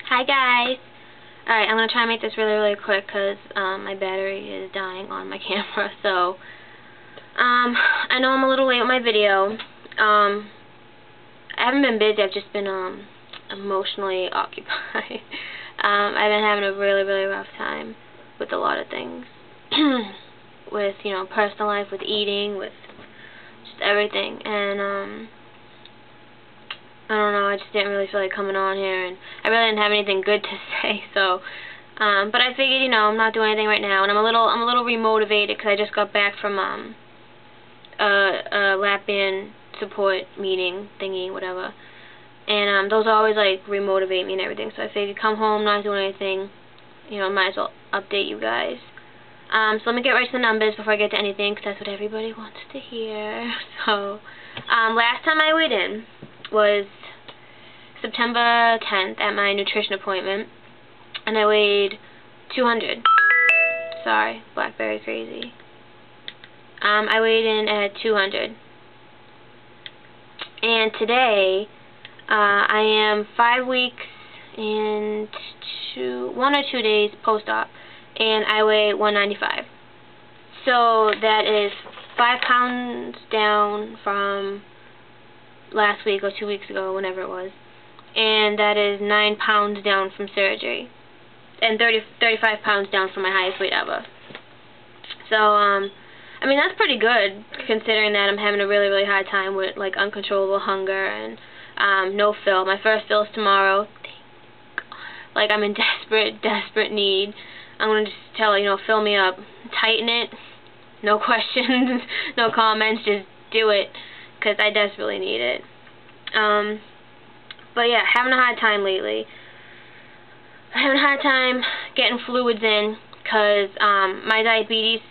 Hi guys! Alright, I'm going to try and make this really, really quick because my battery is dying on my camera. So, I know I'm a little late with my video. I haven't been busy, I've just been emotionally occupied. I've been having a really, really rough time with a lot of things. With, you know, personal life, with eating, with just everything. And, I don't know, I just didn't really feel like coming on here, and I really didn't have anything good to say, so, but I figured, you know, I'm not doing anything right now, and I'm a little remotivated, because I just got back from, a lap band support meeting, thingy, whatever, and, those always, like, remotivate me and everything, so I figured, come home, not doing anything, you know, might as well update you guys. So let me get right to the numbers before I get to anything, because that's what everybody wants to hear. So, last time I weighed in was September 10th at my nutrition appointment, and I weighed 200. Sorry, Blackberry crazy. I weighed in at 200. And today, I am 5 weeks and 1 or 2 days post-op, and I weigh 195. So that is 5 pounds down from last week or 2 weeks ago, whenever it was, and that is 9 pounds down from surgery, and 35 pounds down from my highest weight ever. So, I mean, that's pretty good, considering that I'm having a really, really hard time with, like, uncontrollable hunger and, no fill. My first fill is tomorrow. Like, I'm in desperate need. I'm going to just tell her, you know, fill me up, tighten it, no questions, no comments, just do it, because I desperately need it. But yeah, having a hard time lately. I'm having a hard time getting fluids in, because my diabetes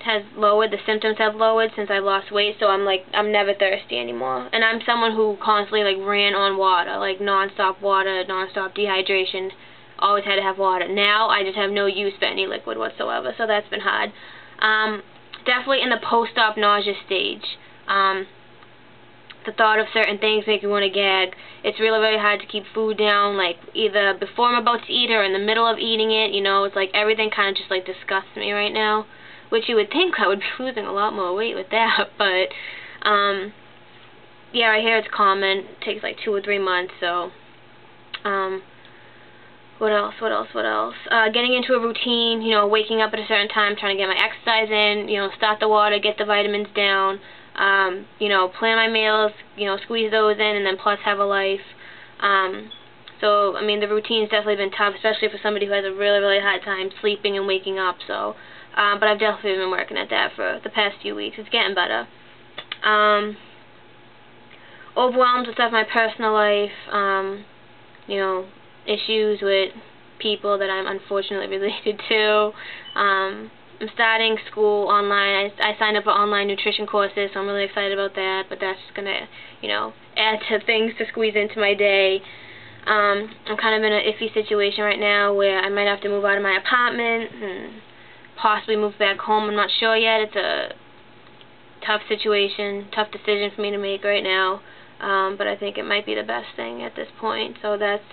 has lowered, the symptoms have lowered since I lost weight, so I'm never thirsty anymore. And I'm someone who constantly, like, ran on water, like, non-stop water, non-stop dehydration, always had to have water. Now, I just have no use for any liquid whatsoever, so that's been hard. Definitely in the post-op nausea stage. The thought of certain things make me want to gag. It's really, really hard to keep food down, like, either before I'm about to eat it or in the middle of eating it, you know. It's like everything kind of just, like, disgusts me right now, which you would think I would be losing a lot more weight with that, but, yeah, I hear it's common. It takes, like, 2 or 3 months, so, what else? Getting into a routine, you know, waking up at a certain time, trying to get my exercise in, you know, start the water, get the vitamins down, you know, plan my meals, you know, squeeze those in, and then plus have a life. So, I mean, the routine's definitely been tough, especially for somebody who has a really, really hard time sleeping and waking up, so, but I've definitely been working at that for the past few weeks. It's getting better. Overwhelmed with stuff in my personal life, you know, issues with people that I'm unfortunately related to. I'm starting school online. I signed up for online nutrition courses, so I'm really excited about that, but that's just going to, you know, add to things to squeeze into my day. I'm kind of in an iffy situation right now where I might have to move out of my apartment and possibly move back home. I'm not sure yet. It's a tough situation, tough decision for me to make right now, but I think it might be the best thing at this point, so that's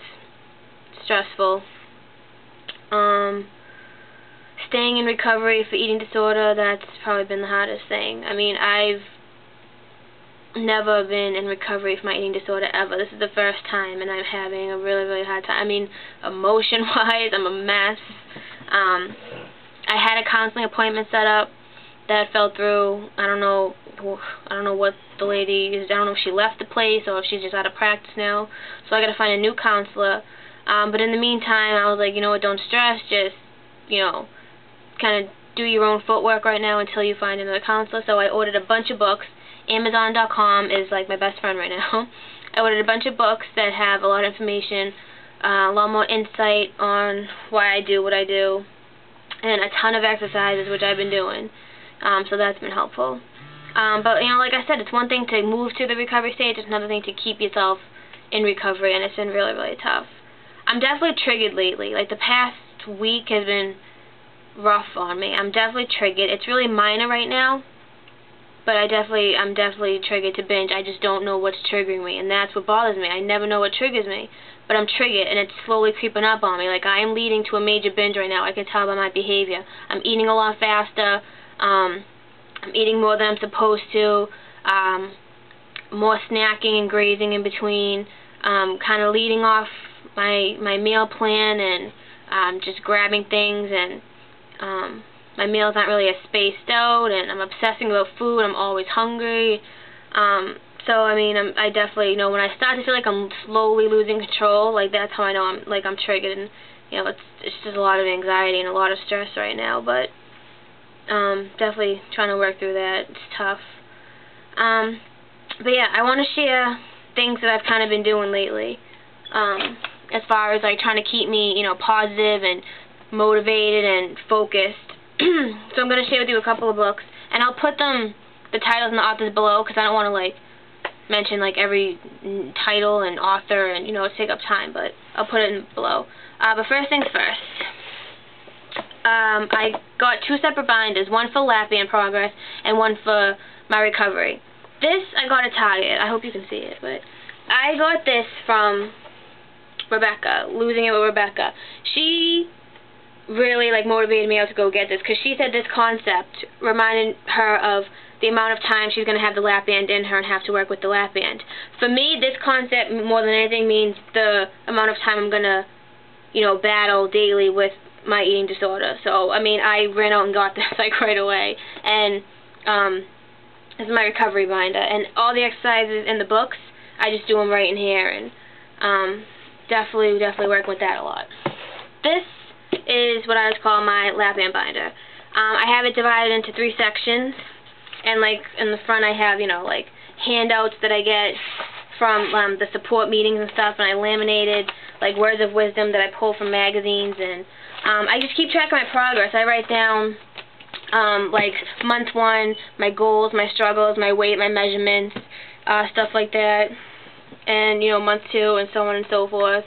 stressful. Staying in recovery for eating disorder, that's probably been the hardest thing. I mean, I've never been in recovery for my eating disorder ever. This is the first time, and I'm having a really, really hard time. I mean, emotion-wise, I'm a mess. I had a counseling appointment set up that fell through. I don't know what the lady is. I don't know if she left the place or if she's just out of practice now. So I got to find a new counselor. But in the meantime, I was like, you know what, don't stress, just, you know, kind of do your own footwork right now until you find another counselor. So I ordered a bunch of books. Amazon.com is, like, my best friend right now. I ordered a bunch of books that have a lot of information, a lot more insight on why I do what I do, and a ton of exercises, which I've been doing. So that's been helpful. But, you know, like I said, it's one thing to move to the recovery stage, it's another thing to keep yourself in recovery, and it's been really, really tough. I'm definitely triggered lately. Like, the past week has been rough on me. I'm definitely triggered. It's really minor right now, but I'm definitely triggered to binge. I just don't know what's triggering me, and that's what bothers me. I never know what triggers me, but I'm triggered, and it's slowly creeping up on me. Like, I am leading to a major binge right now. I can tell by my behavior. I'm eating a lot faster. I'm eating more than I'm supposed to. More snacking and grazing in between. Kind of leading off my meal plan and just grabbing things, and my meals aren't really as spaced out, and I'm obsessing about food. I'm always hungry. So I mean, I definitely, you know, when I start to feel like I'm slowly losing control, like, that's how I know I'm triggered, and, you know, it's just a lot of anxiety and a lot of stress right now, but definitely trying to work through that. It's tough. But yeah, I want to share things that I've kind of been doing lately, as far as, like, trying to keep me, you know, positive and motivated and focused. So I'm going to share with you a couple of books, and I'll put the titles and the authors below, because I don't want to, like, mention, like, every title and author and, you know, take up time, but I'll put it below. But first things first, I got 2 separate binders, one for lap band progress and one for my recovery. This I got at Target. I hope you can see it, but I got this from Rebecca, Losing It with Rebecca. She really, like, motivated me out to go get this, because she said this concept reminded her of the amount of time she's going to have the lap band in her and have to work with the lap band. For me, this concept, more than anything, means the amount of time I'm going to, you know, battle daily with my eating disorder. So, I mean, I ran out and got this, like, right away. And this is my recovery binder. And all the exercises in the books, I just do them right in here. And definitely working with that a lot. This is what I would call my lap band binder. I have it divided into 3 sections, and, like, in the front I have, you know, like, handouts that I get from the support meetings and stuff, and I laminated, like, words of wisdom that I pull from magazines, and I just keep track of my progress. I write down, like, month 1, my goals, my struggles, my weight, my measurements, stuff like that, and, you know, month 2, and so on and so forth.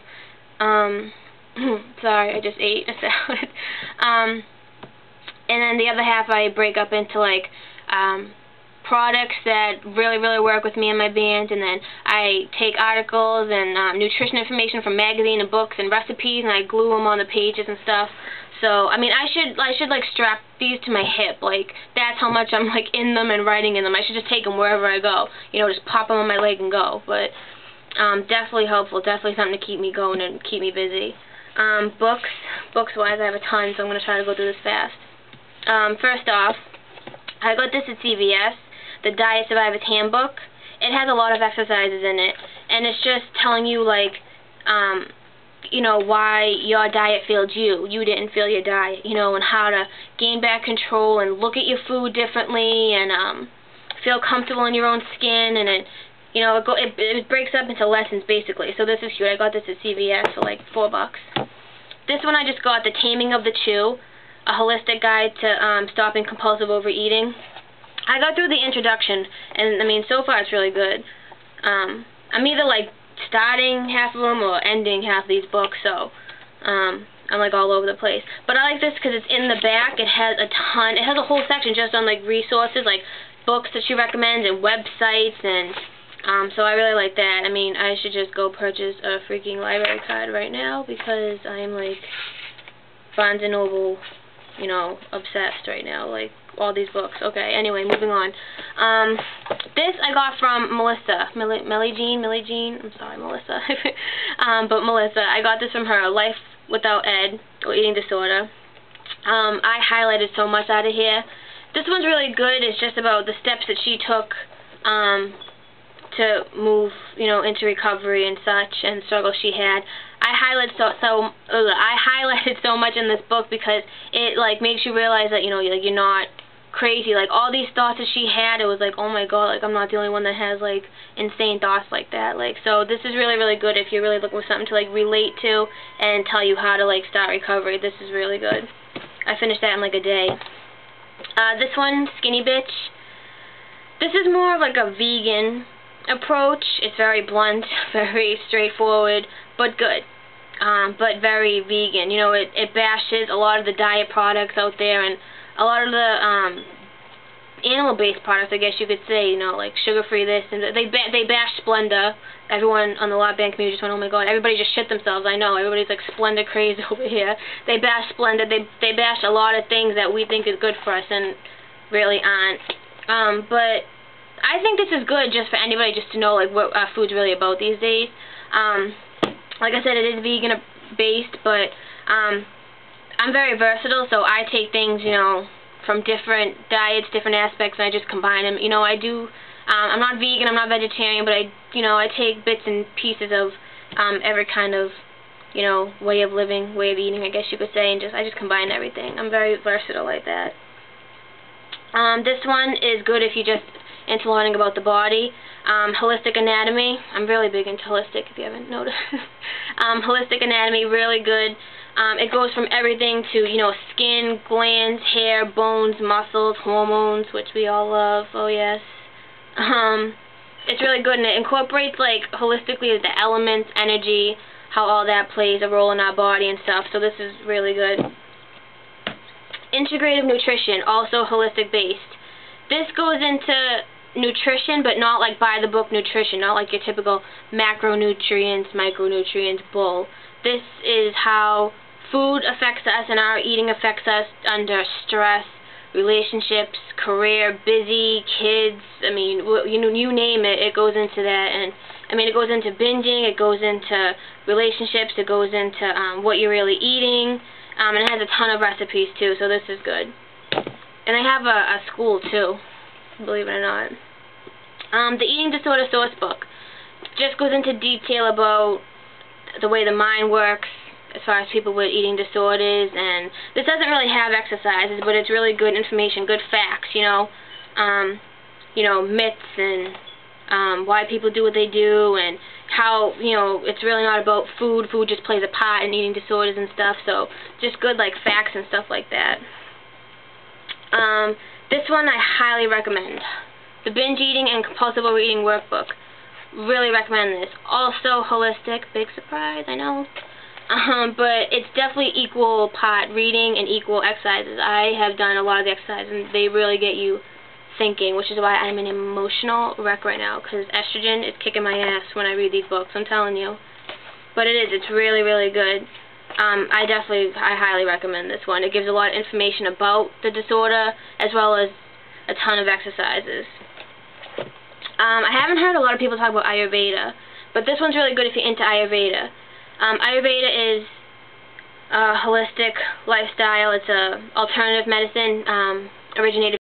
Sorry, I just ate a salad. And then the other half I break up into, like, products that really work with me and my band, and then I take articles and nutrition information from magazine and books and recipes, and I glue them on the pages and stuff. So, I mean, I should like strap these to my hip. Like, that's how much I'm, like, in them and writing in them. I should just take them wherever I go. You know, just pop them on my leg and go. But definitely helpful. Definitely something to keep me going and keep me busy. Books-wise, I have a ton, so I'm going to try to go through this fast. First off, I got this at CVS, the Diet Survivor's Handbook. It has a lot of exercises in it, and it's just telling you, like, you know, why your diet failed you. You didn't fail your diet, you know, and how to gain back control and look at your food differently and feel comfortable in your own skin, and it, you know, it breaks up into lessons, basically. So this is cute. I got this at CVS for, like, $4. This one I just got, The Taming of the Chew, a holistic guide to stopping compulsive overeating. I got through the introduction, and, I mean, so far it's really good. I'm either, like, starting half of them or ending half of these books, so I'm, like, all over the place. But I like this because it's in the back. It has a ton. It has a whole section just on, like, resources, like books that she recommends and websites, and so I really like that. I mean, I should just go purchase a freaking library card right now, because I'm, like, Barnes & Noble, you know, obsessed right now, like, all these books. Okay, anyway, moving on. This I got from Melissa. Millie Jean? I'm sorry, Melissa. But Melissa, I got this from her, Life Without Ed, or Eating Disorder. I highlighted so much out of here. This one's really good. It's just about the steps that she took to move, you know, into recovery and such, and struggles she had. I highlighted so much in this book because it, like, makes you realize that, you know, like, you're not crazy. Like, all these thoughts that she had, it was like, oh my god, like, I'm not the only one that has, like, insane thoughts like that. Like, so this is really good if you're really looking for something to, like, relate to and tell you how to, like, start recovery. This is really good. I finished that in, like, a day. This one, Skinny Bitch. This is more of, like, a vegan approach. It's very blunt, very straightforward, but good. But very vegan. You know, it bashes a lot of the diet products out there, and a lot of the animal-based products, I guess you could say, you know, like sugar-free this, and they bash Splenda. Everyone on the lot band community just went, oh my god, everybody just shit themselves, I know, everybody's like Splenda crazy over here. They bash Splenda, they bash a lot of things that we think is good for us and really aren't. But I think this is good just for anybody just to know like what our food's really about these days. Like I said, it is vegan-based, but I'm very versatile, so I take things, you know, from different diets, different aspects, and I just combine them. You know, I do, I'm not vegan, I'm not vegetarian, but I take bits and pieces of every kind of, you know, way of living, way of eating, I guess you could say, and I just combine everything. I'm very versatile like that. This one is good if you're just into learning about the body. Holistic anatomy. I'm really big into holistic, if you haven't noticed. Holistic anatomy, really good. It goes from everything to, you know, skin, glands, hair, bones, muscles, hormones, which we all love. Oh, yes. It's really good, and it incorporates, like, holistically the elements, energy, how all that plays a role in our body and stuff. So this is really good. Integrative nutrition, also holistic-based. This goes into nutrition, but not like by-the-book nutrition, not like your typical macronutrients, micronutrients bull. This is how food affects us and our eating affects us under stress, relationships, career, busy, kids. I mean, you name it, it goes into that. And I mean, it goes into binging, it goes into relationships, it goes into what you're really eating, and it has a ton of recipes too. So this is good. And I have a school too, believe it or not. The Eating Disorder Source Book just goes into detail about the way the mind works as far as people with eating disorders, and this doesn't really have exercises, but it's really good information, good facts, you know, myths and why people do what they do, and how, you know, it's really not about food. Food just plays a part in eating disorders and stuff, so just good, like, facts and stuff like that. This one I highly recommend. The Binge Eating and Compulsive Overeating Workbook. Really recommend this. Also holistic. Big surprise, I know. But it's definitely equal part reading and equal exercises. I have done a lot of the exercises, and they really get you thinking, which is why I'm an emotional wreck right now, because estrogen is kicking my ass when I read these books, I'm telling you. But it is. It's really, really good. I highly recommend this one. It gives a lot of information about the disorder, as well as a ton of exercises. I haven't heard a lot of people talk about Ayurveda, but this one's really good if you're into Ayurveda. Ayurveda is a holistic lifestyle. It's a alternative medicine originated